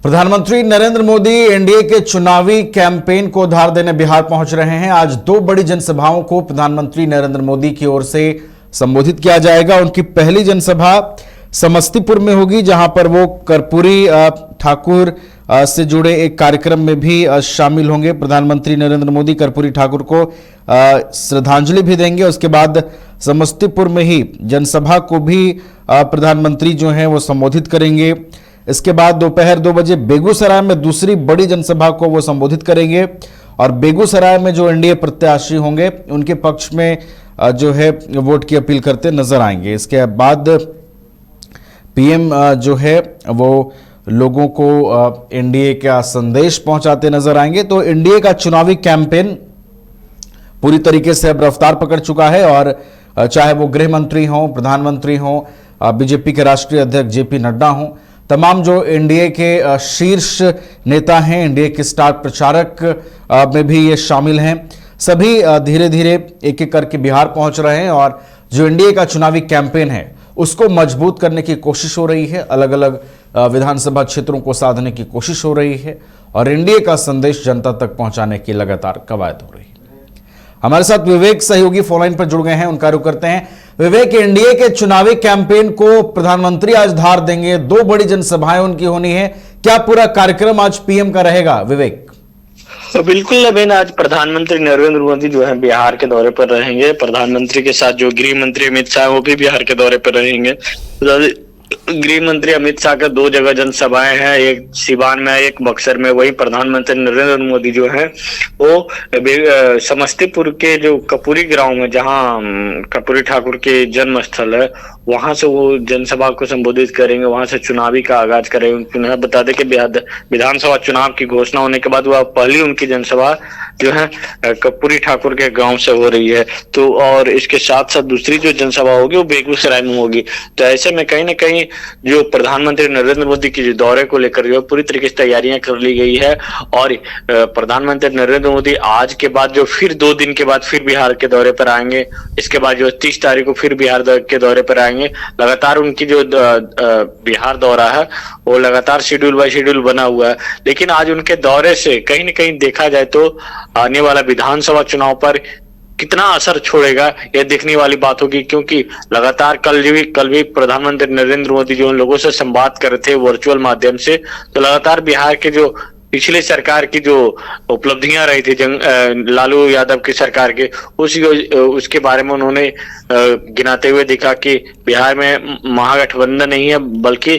प्रधानमंत्री नरेंद्र मोदी एनडीए के चुनावी कैंपेन को धार देने बिहार पहुंच रहे हैं। आज दो बड़ी जनसभाओं को प्रधानमंत्री नरेंद्र मोदी की ओर से संबोधित किया जाएगा। उनकी पहली जनसभा समस्तीपुर में होगी, जहां पर वो कर्पूरी ठाकुर से जुड़े एक कार्यक्रम में भी शामिल होंगे। प्रधानमंत्री नरेंद्र मोदी कर्पूरी ठाकुर को श्रद्धांजलि भी देंगे। उसके बाद समस्तीपुर में ही जनसभा को भी प्रधानमंत्री जो हैं वो संबोधित करेंगे। इसके बाद दोपहर 2 बजे बेगूसराय में दूसरी बड़ी जनसभा को वो संबोधित करेंगे और बेगूसराय में जो एनडीए प्रत्याशी होंगे उनके पक्ष में जो है वोट की अपील करते नजर आएंगे। इसके बाद पीएम जो है वो लोगों को एनडीए का संदेश पहुंचाते नजर आएंगे। तो एनडीए का चुनावी कैंपेन पूरी तरीके से अब रफ्तार पकड़ चुका है और चाहे वो गृह मंत्री हों, प्रधानमंत्री हों, बीजेपी के राष्ट्रीय अध्यक्ष जेपी नड्डा हों, तमाम जो एनडीए के शीर्ष नेता हैं, एनडीए के स्टार प्रचारक में भी ये शामिल हैं। सभी धीरे धीरे एक एक करके बिहार पहुंच रहे हैं और जो एनडीए का चुनावी कैंपेन है उसको मजबूत करने की कोशिश हो रही है। अलग अलग विधानसभा क्षेत्रों को साधने की कोशिश हो रही है और एनडीए का संदेश जनता तक पहुंचाने की लगातार कवायद हो रही है। हमारे साथ विवेक सहयोगी फोनलाइन पर जुड़ गए हैं, उनका रुख करते हैं। विवेक, एनडीए के चुनावी कैंपेन को प्रधानमंत्री आज धार देंगे, दो बड़ी जनसभाएं उनकी होनी है, क्या पूरा कार्यक्रम आज पीएम का रहेगा? विवेक। तो बिल्कुल नवीन, आज प्रधानमंत्री नरेंद्र मोदी जो है बिहार के दौरे पर रहेंगे। प्रधानमंत्री के साथ जो गृह मंत्री अमित शाह वो भी बिहार के दौरे पर रहेंगे। गृह मंत्री अमित शाह का 2 जगह जनसभाएं हैं, एक सिवान में एक बक्सर में। वही प्रधानमंत्री नरेंद्र मोदी जो है वो समस्तीपुर के जो कर्पूरी ग्राम में, जहां कर्पूरी ठाकुर के जन्म स्थल है, वहां से वो जनसभा को संबोधित करेंगे। वहां से चुनावी का आगाज करेंगे। बता दें कि विधानसभा चुनाव की घोषणा होने के बाद वह पहली उनकी जनसभा जो है कर्पूरी ठाकुर के गांव से हो रही है। तो और इसके साथ साथ दूसरी जो जनसभा होगी वो बेगूसराय में होगी। तो ऐसे में कहीं ना कहीं जो प्रधानमंत्री नरेंद्र मोदी के दौरे को लेकर जो पूरी तरीके से तैयारियां कर ली गई है। और प्रधानमंत्री नरेंद्र मोदी आज के बाद जो फिर 2 दिन के बाद फिर बिहार के दौरे पर आएंगे। इसके बाद जो 30 तारीख को फिर बिहार के दौरे पर आएंगे। लगातार उनकी जो बिहार दौरा है वो लगातार शेड्यूल बाय शेड्यूल बना हुआ है। लेकिन आज उनके दौरे से कहीं ना कहीं देखा जाए तो आने वाला विधानसभा चुनाव पर कितना असर छोड़ेगा यह देखने वाली बात होगी। क्योंकि लगातार कल भी प्रधानमंत्री नरेंद्र मोदी जो लोगों से संवाद कर रहे थे वर्चुअल माध्यम से, तो लगातार बिहार के जो पिछले सरकार की जो उपलब्धियां रही थी लालू यादव की सरकार के, उसके बारे में उन्होंने गिनाते हुए दिखा कि बिहार में महागठबंधन नहीं है बल्कि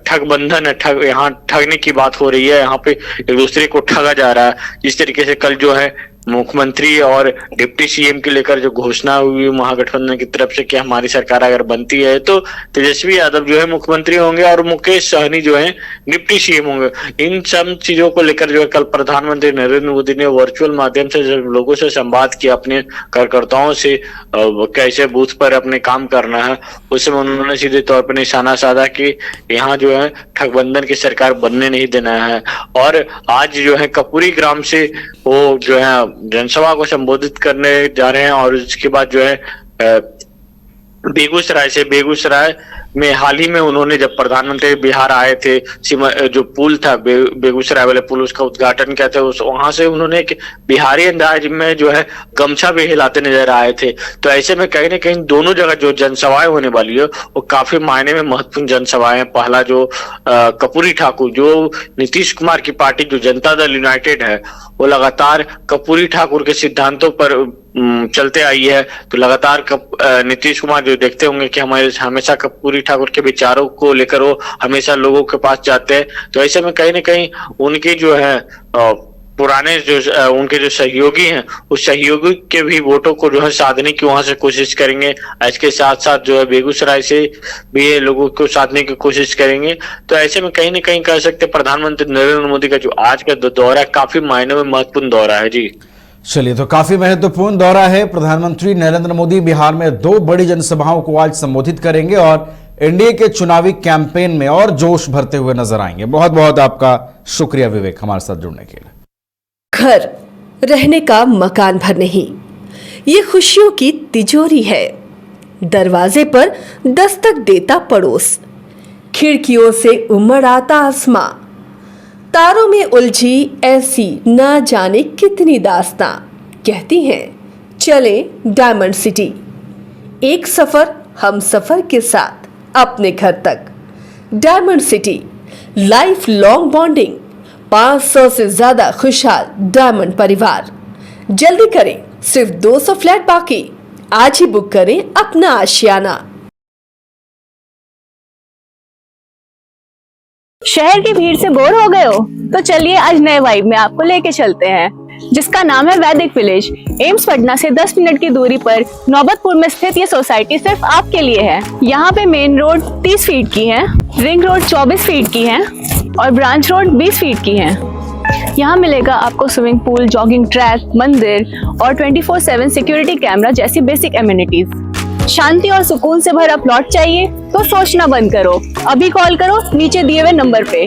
ठगबंधन है। यहाँ ठगने की बात हो रही है, यहाँ पे एक दूसरे को ठगा जा रहा है। जिस तरीके से कल जो है मुख्यमंत्री और डिप्टी सीएम के लेकर जो घोषणा हुई महागठबंधन की तरफ से कि हमारी सरकार अगर बनती है तो तेजस्वी यादव जो है मुख्यमंत्री होंगे और मुकेश सहनी जो है डिप्टी सीएम होंगे। इन सब चीजों को लेकर जो है कल प्रधानमंत्री नरेंद्र मोदी ने वर्चुअल माध्यम से लोगों से संवाद किया, अपने कार्यकर्ताओं से कैसे बूथ पर अपने काम करना है। उस समय उन्होंने सीधे तौर पर निशाना साधा कि यहाँ जो है ठगबंधन की सरकार बनने नहीं देना है। और आज जो है कर्पूरी ग्राम से वो जो है जनसभा को संबोधित करने जा रहे हैं। और उसके बाद जो है बेगूसराय में हाल ही में उन्होंने जब प्रधानमंत्री बिहार आए थे, जो पुल था बेगूसराय वाले पुल, उसका उद्घाटन किया था। वहां से उन्होंने एक बिहारी अंदाज में जो है गमछा भी हिलाते नजर आए थे। तो ऐसे में कहीं ना कहीं दोनों जगह जो जनसभाएं होने वाली है वो काफी मायने में महत्वपूर्ण जनसभाएं। पहला जो कर्पूरी ठाकुर, जो नीतीश कुमार की पार्टी जो जनता दल यूनाइटेड है, वो लगातार कर्पूरी ठाकुर के सिद्धांतों पर चलते आई है। तो लगातार नीतीश कुमार जो देखते होंगे कि हमारे हमेशा कर्पूरी ठाकुर के विचारों को लेकर वो हमेशा लोगों के पास जाते हैं। तो ऐसे में कहीं ना कहीं उनके जो है पुराने जो उनके जो सहयोगी हैं, उस सहयोगी के भी वोटों को जो है साधने की वहां से कोशिश करेंगे। इसके साथ साथ जो है बेगूसराय से भी ये लोगों को साधने की कोशिश करेंगे। तो ऐसे में कहीं ना कहीं कह सकते हैं प्रधानमंत्री नरेंद्र मोदी का जो आज का दौरा है काफी मायने में महत्वपूर्ण दौरा है। जी चलिए, तो काफी महत्वपूर्ण दौरा है। प्रधानमंत्री नरेंद्र मोदी बिहार में 2 बड़ी जनसभाओं को आज संबोधित करेंगे और एनडीए के चुनावी कैंपेन में और जोश भरते हुए नजर आएंगे। बहुत बहुत आपका शुक्रिया विवेक, हमारे साथ जुड़ने के लिए। घर रहने का मकान भर नहीं, ये खुशियों की तिजोरी है। दरवाजे पर दस्तक देता पड़ोस, खिड़कियों से उमड़ आता आसमां, तारों में उलझी ऐसी ना जाने कितनी दास्तां कहती हैं चले डायमंड सिटी। एक सफर हम सफर के साथ अपने घर तक। Diamond city life long bonding, 500 से ज्यादा खुशहाल डायमंड परिवार। जल्दी करें, सिर्फ 200 फ्लैट बाकी। आज ही बुक करें अपना आशियाना। शहर की भीड़ से बोर हो गए हो? तो चलिए आज नए वाइब में आपको लेके चलते हैं, जिसका नाम है वैदिक विलेज। एम्स पटना से 10 मिनट की दूरी पर नौबतपुर में स्थित ये सोसाइटी सिर्फ आपके लिए है। यहाँ पे मेन रोड 30 फीट की है, रिंग रोड 24 फीट की है और ब्रांच रोड 20 फीट की है। यहाँ मिलेगा आपको स्विमिंग पूल, जॉगिंग ट्रैक, मंदिर और 24/7 सिक्योरिटी कैमरा जैसी बेसिक एमिनिटीज। शांति और सुकून से भरा प्लॉट चाहिए तो सोचना बंद करो, अभी कॉल करो नीचे दिए हुए नंबर पे।